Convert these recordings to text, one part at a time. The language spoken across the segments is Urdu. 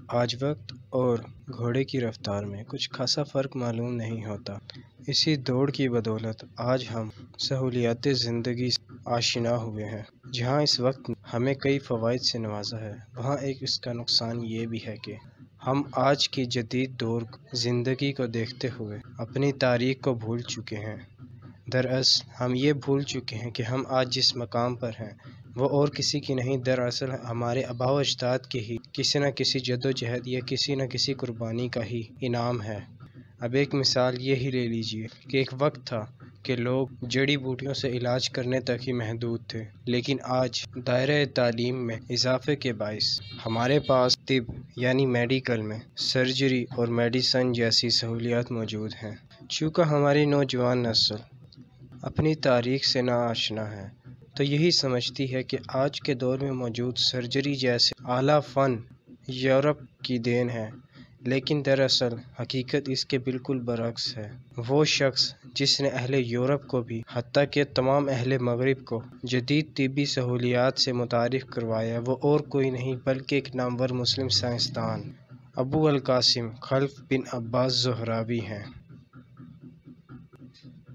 آج وقت اور گھوڑے کی رفتار میں کچھ خاصا فرق معلوم نہیں ہوتا۔ اسی دوڑ کی بدولت آج ہم سہولیات زندگی سے آشنا ہوئے ہیں۔ جہاں اس وقت ہمیں کئی فوائد سے نوازا ہے، وہاں ایک اس کا نقصان یہ بھی ہے کہ ہم آج کی جدید دور زندگی کو دیکھتے ہوئے اپنی تاریخ کو بھول چکے ہیں۔ دراصل ہم یہ بھول چکے ہیں کہ ہم آج جس مقام پر ہیں وہ اور کسی کی نہیں، دراصل ہمارے آباء و اجداد کے ہی کسی نہ کسی جدوجہد یا کسی نہ کسی قربانی کا ہی انعام ہے۔ اب ایک مثال یہی لے لیجئے کہ ایک وقت تھا کہ لوگ جڑی بوٹیوں سے علاج کرنے تک ہی محدود تھے، لیکن آج دائرہ تعلیم میں اضافے کے باعث ہمارے پاس طب یعنی میڈیکل میں سرجری اور میڈیسن جیسی سہولیات موجود ہیں۔ چونکہ ہماری نوجوان نسل اپنی تاریخ سے ناآشنا ہے، تو یہی سمجھتی ہے کہ آج کے دور میں موجود سرجری جیسے اعلیٰ فن یورپ کی دین ہے، لیکن دراصل حقیقت اس کے بالکل برعکس ہے۔ وہ شخص جس نے اہل یورپ کو بھی، حتیٰ کہ تمام اہل مغرب کو جدید طبی سہولیات سے متعارف کروایا، وہ اور کوئی نہیں بلکہ ایک نامور مسلم سائنسدان ابو القاسم خلف بن عباس زہراوی ہیں۔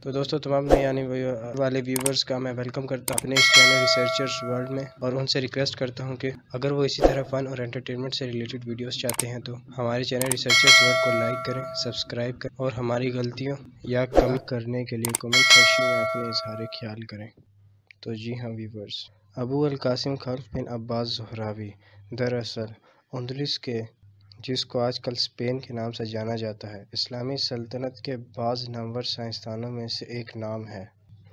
تو دوستو، تمام نئے آنے والے ویورز کا میں ویلکم کرتا ہوں اپنے اس چینل ریسرچرز ورلڈ میں، اور ان سے ریکویسٹ کرتا ہوں کہ اگر وہ اسی طرح فن اور انٹرٹینمنٹ سے ریلیٹڈ ویڈیوز چاہتے ہیں تو ہمارے چینل ریسرچرز ورلڈ کو لائک کریں، سبسکرائب کریں، اور ہماری غلطیوں یا کمی کرنے کے لیے کمنٹ سیکشن میں اپنے اظہار خیال کریں۔ تو جی ہاں ویورز، ابو القاسم خلف بن عباس زہراوی دراصل اندلس کے، جس کو آج کل اسپین کے نام سے جانا جاتا ہے، اسلامی سلطنت کے بعض نامور سائنسدانوں میں سے ایک نام ہے،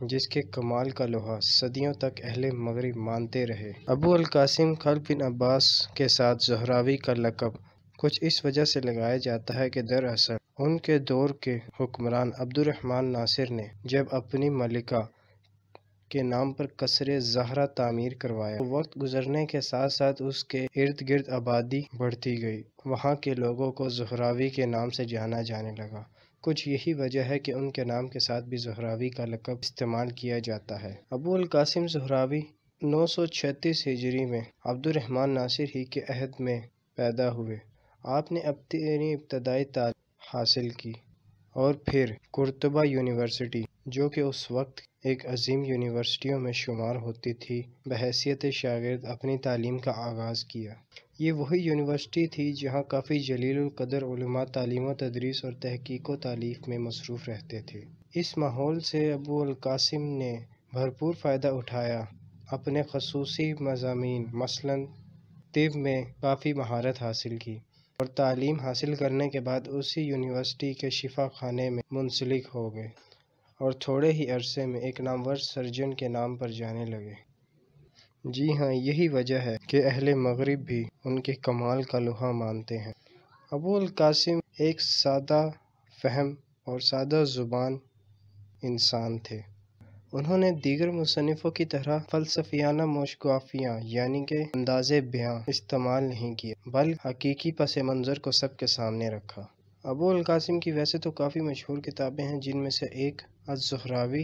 جس کے کمال کا لوہا صدیوں تک اہل مغرب مانتے رہے۔ ابو القاسم خلف بن عباس کے ساتھ زہراوی کا لقب کچھ اس وجہ سے لگایا جاتا ہے کہ دراصل ان کے دور کے حکمران عبد الرحمن ناصر نے جب اپنی ملکہ کے نام پر قصر زہرہ تعمیر کروایا، وقت گزرنے کے ساتھ ساتھ اس کے ارد گرد آبادی بڑھتی گئی، وہاں کے لوگوں کو زہراوی کے نام سے جانا جانے لگا۔ کچھ یہی وجہ ہے کہ ان کے نام کے ساتھ بھی زہراوی کا لقب استعمال کیا جاتا ہے۔ ابو القاسم زہراوی 936 ہجری میں عبد الرحمن ناصر ہی کے عہد میں پیدا ہوئے۔ آپ نے اپنی ابتدائی تعلیم حاصل کی اور پھر قرطبہ یونیورسٹی، جو کہ اس وقت ایک عظیم یونیورسٹیوں میں شمار ہوتی تھی، بحیثیت شاگرد اپنی تعلیم کا آغاز کیا۔ یہ وہی یونیورسٹی تھی جہاں کافی جلیل القدر علماء تعلیم و تدریس اور تحقیق و تالیف میں مصروف رہتے تھے۔ اس ماحول سے ابو القاسم نے بھرپور فائدہ اٹھایا، اپنے خصوصی مضامین مثلاً طب میں کافی مہارت حاصل کی، اور تعلیم حاصل کرنے کے بعد اسی یونیورسٹی کے شفا خانے میں منسلک ہو گئے، اور تھوڑے ہی عرصے میں ایک نامور سرجن کے نام پر جانے لگے۔ جی ہاں، یہی وجہ ہے کہ اہل مغرب بھی ان کے کمال کا لوہا مانتے ہیں۔ ابو القاسم ایک سادہ فہم اور سادہ زبان انسان تھے۔ انہوں نے دیگر مصنفوں کی طرح فلسفیانہ موشگافیاں یعنی کہ انداز بیاں استعمال نہیں کیا، بلکہ حقیقی پس منظر کو سب کے سامنے رکھا۔ ابو القاسم کی ویسے تو کافی مشہور کتابیں ہیں، جن میں سے ایک الزہراوی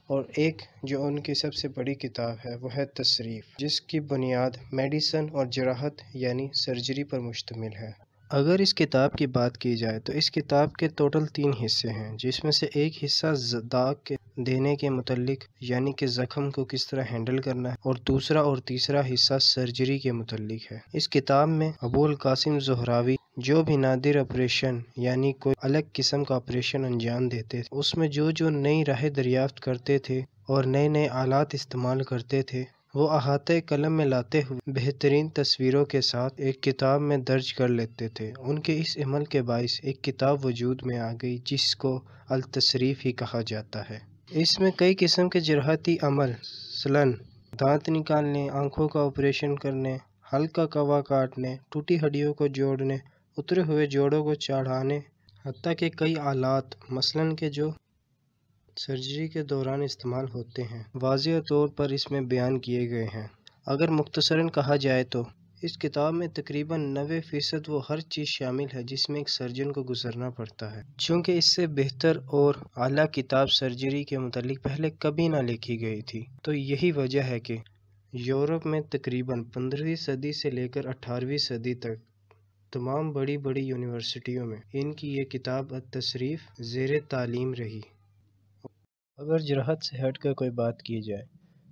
اور ایک جو ان کی سب سے بڑی کتاب ہے وہ ہے تصریف، جس کی بنیاد میڈیسن اور جراحت یعنی سرجری پر مشتمل ہے۔ اگر اس کتاب کی بات کی جائے تو اس کتاب کے ٹوٹل 3 حصے ہیں، جس میں سے ایک حصہ داغ کے دینے کے متعلق یعنی کہ زخم کو کس طرح ہینڈل کرنا ہے، اور دوسرا اور تیسرا حصہ سرجری کے متعلق ہے۔ اس کتاب میں ابو القاسم زہراوی جو بھی نادر آپریشن یعنی کوئی الگ قسم کا آپریشن انجام دیتے تھے، اس میں جو نئی راہیں دریافت کرتے تھے اور نئے آلات استعمال کرتے تھے، وہ احاطہ قلم میں لاتے ہوئے بہترین تصویروں کے ساتھ ایک کتاب میں درج کر لیتے تھے۔ ان کے اس عمل کے باعث ایک کتاب وجود میں آ گئی جس کو التصریف ہی کہا جاتا ہے۔ اس میں کئی قسم کے جراحتی عمل مثلاً دانت نکالنے، آنکھوں کا آپریشن کرنے، ہلکا کوا کاٹنے، ٹوٹی ہڈیوں کو جوڑنے، اترے ہوئے جوڑوں کو چڑھانے، حتیٰ کہ کئی آلات مثلاً کہ جو سرجری کے دوران استعمال ہوتے ہیں، واضح طور پر اس میں بیان کیے گئے ہیں۔ اگر مختصراً کہا جائے تو اس کتاب میں تقریباً 90% وہ ہر چیز شامل ہے جس میں ایک سرجن کو گزرنا پڑتا ہے۔ چونکہ اس سے بہتر اور اعلیٰ کتاب سرجری کے متعلق پہلے کبھی نہ لکھی گئی تھی، تو یہی وجہ ہے کہ یورپ میں تقریباً 15ویں صدی سے لے کر 18ویں صدی تک تمام بڑی بڑی یونیورسٹیوں میں ان کی یہ کتاب التصریف زیر تعلیم رہی۔ اگر جرحت سے ہٹ کر کوئی بات کی جائے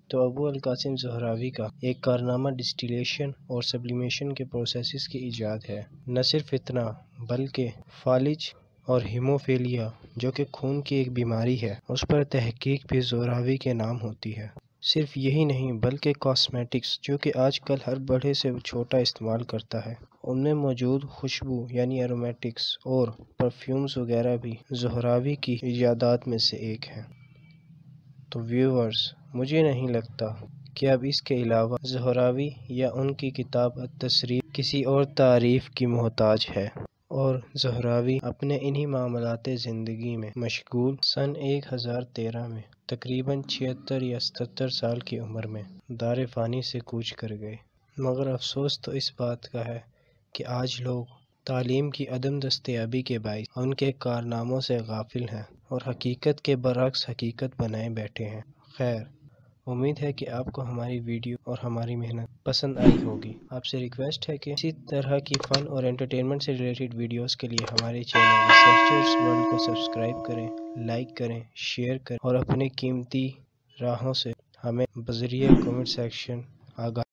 تو ابو القاسم زہراوی کا ایک کارنامہ ڈسٹیلیشن اور سبلیمیشن کے پروسیسز کی ایجاد ہے۔ نہ صرف اتنا بلکہ فالج اور ہیموفیلیا جو کہ خون کی ایک بیماری ہے اس پر تحقیق بھی زہراوی کے نام ہوتی ہے۔ صرف یہی نہیں بلکہ کاسمیٹکس جو کہ آج کل ہر بڑے سے چھوٹا استعمال کرتا ہے ان میں موجود خوشبو یعنی ایرومیٹکس اور پرفیومز وغیرہ بھی زہراوی کی ایجادات میں سے ایک ہیں۔ تو ویورز مجھے نہیں لگتا کہ اب اس کے علاوہ زہراوی یا ان کی کتاب التصریف کسی اور تعریف کی محتاج ہے، اور زہراوی اپنے انہی معاملات زندگی میں مشغول سن 1013 میں تقریباً 76 یا 77 سال کی عمر میں دار فانی سے کوچ کر گئے۔ مگر افسوس تو اس بات کا ہے کہ آج لوگ تعلیم کی عدم دستیابی کے باعث ان کے کارناموں سے غافل ہیں اور حقیقت کے برعکس حقیقت بنائے بیٹھے ہیں۔ خیر، امید ہے کہ آپ کو ہماری ویڈیو اور ہماری محنت پسند آئی ہوگی۔ آپ سے ریکویسٹ ہے کہ اسی طرح کی فن اور انٹرٹینمنٹ سے ریلیٹڈ ویڈیوز کے لیے ہمارے چینل ریسرچرز ورلڈ کو سبسکرائب کریں، لائک کریں، شیئر کریں اور اپنے قیمتی راہوں سے ہمیں بذریعہ کمنٹ سیکشن آگاہ